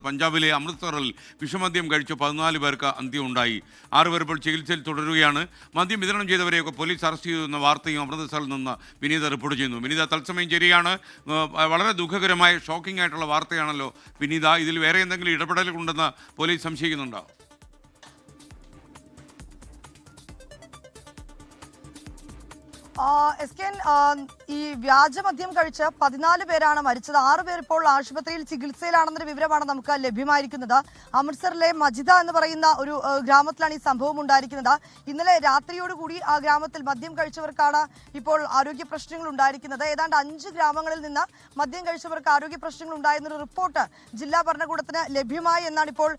പഞ്ചാബിലെ അമൃത്സറിൽ വിഷമദ്യം കഴിച്ച 14 പേർക്ക് അന്ത്യമുണ്ടായി. 6 പേർ ഇപ്പോൾ ചികിത്സയിൽ തുടരുകയാണ്. മദ്യം വിതരണം ചെയ്തവരെയൊക്കെ പോലീസ് അറസ്റ്റ് ചെയ്തെന്ന വാർത്തയും അമൃത്സറിൽ നിന്ന് വിനീത റിപ്പോർട്ട് ചെയ്യുന്നു. വിനീത തത്സമയം ശരിയാണ്. വളരെ ദുഃഖകരമായ ഷോക്കിംഗ് ആയിട്ടുള്ള വാർത്തയാണല്ലോ വിനീത. ഇതിൽ വേറെ എന്തെങ്കിലും ഇടപെടലുണ്ടെന്ന് പോലീസ് സംശയിക്കുന്നുണ്ടോ? ഈ വ്യാജമദ്യം കഴിച്ച് 14 പേരാണ് മരിച്ചത്. 6 പേർ ഇപ്പോൾ ആശുപത്രിയിൽ ചികിത്സയിലാണെന്നൊരു വിവരമാണ് നമുക്ക് ലഭ്യമായിരിക്കുന്നത്. അമൃത്സറിലെ മജിദ എന്ന് പറയുന്ന ഒരു ഗ്രാമത്തിലാണ് ഈ സംഭവം ഉണ്ടായിരിക്കുന്നത്. ഇന്നലെ രാത്രിയോടുകൂടി ആ ഗ്രാമത്തിൽ മദ്യം കഴിച്ചവർക്കാണ് ഇപ്പോൾ ആരോഗ്യ പ്രശ്നങ്ങൾ ഉണ്ടായിരിക്കുന്നത്. ഏതാണ്ട് 5 ഗ്രാമങ്ങളിൽ നിന്ന് മദ്യം കഴിച്ചവർക്ക് ആരോഗ്യ പ്രശ്നങ്ങൾ ഉണ്ടായെന്നൊരു റിപ്പോർട്ട് ജില്ലാ ഭരണകൂടത്തിന് ലഭ്യമായി എന്നാണ് ഇപ്പോൾ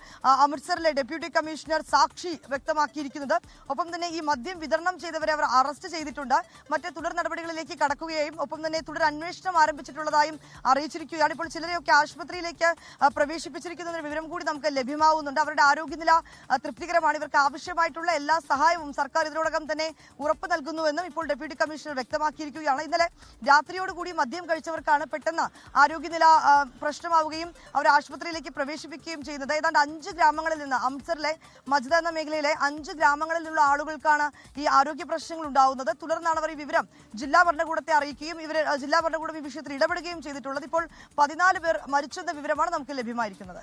അമൃത്സറിലെ ഡെപ്യൂട്ടി കമ്മീഷണർ സാക്ഷി വ്യക്തമാക്കിയിരിക്കുന്നത്. ഒപ്പം തന്നെ ഈ മദ്യം വിതരണം ചെയ്തവരെ അവർ അറസ്റ്റ് ചെയ്തിട്ടുണ്ട്. മറ്റ് തുടർ നടപടികളിലേക്ക് കടക്കുകയും ഒപ്പം തന്നെ തുടർ അന്വേഷണം ആരംഭിച്ചിട്ടുള്ളതായും അറിയിച്ചിരിക്കുകയാണ്. ഇപ്പോൾ ചിലരെയൊക്കെ ആശുപത്രിയിലേക്ക് പ്രവേശിപ്പിച്ചിരിക്കുന്ന വിവരം കൂടി നമുക്ക് ലഭ്യമാവുന്നുണ്ട്. അവരുടെ ആരോഗ്യനില തൃപ്തികരമാണ്. ഇവർക്ക് ആവശ്യമായിട്ടുള്ള എല്ലാ സഹായവും സർക്കാർ ഇതിനോടകം തന്നെ ഉറപ്പ് നൽകുന്നുവെന്നും ഇപ്പോൾ ഡെപ്യൂട്ടി കമ്മീഷണർ വ്യക്തമാക്കിയിരിക്കുകയാണ്. ഇന്നലെ രാത്രിയോടുകൂടി മദ്യം കഴിച്ചവർക്കാണ് പെട്ടെന്ന് ആരോഗ്യനില പ്രശ്നമാവുകയും അവർ ആശുപത്രിയിലേക്ക് പ്രവേശിപ്പിക്കുകയും ചെയ്യുന്നത്. ഏതാണ്ട് 5 ഗ്രാമങ്ങളിൽ നിന്ന് അമൃത്സറിലെ മജ്ദ എന്ന മേഖലയിലെ 5 ഗ്രാമങ്ങളിൽ നിന്നുള്ള ആളുകൾക്കാണ് ഈ ആരോഗ്യ പ്രശ്നങ്ങൾ ഉണ്ടാവുന്നത്. തുടർന്നാണ് അവർ ഈ വിവരം ജില്ലാ ഭരണകൂടത്തെ അറിയിക്കുകയും ജില്ലാ ഭരണകൂടം ഈ വിഷയത്തിൽ ഇടപെടുകയും ചെയ്തിട്ടുള്ളത്. ഇപ്പോൾ 14 പേർ മരിച്ചെന്ന വിവരമാണ് നമുക്ക് ലഭ്യമായിരിക്കുന്നത്.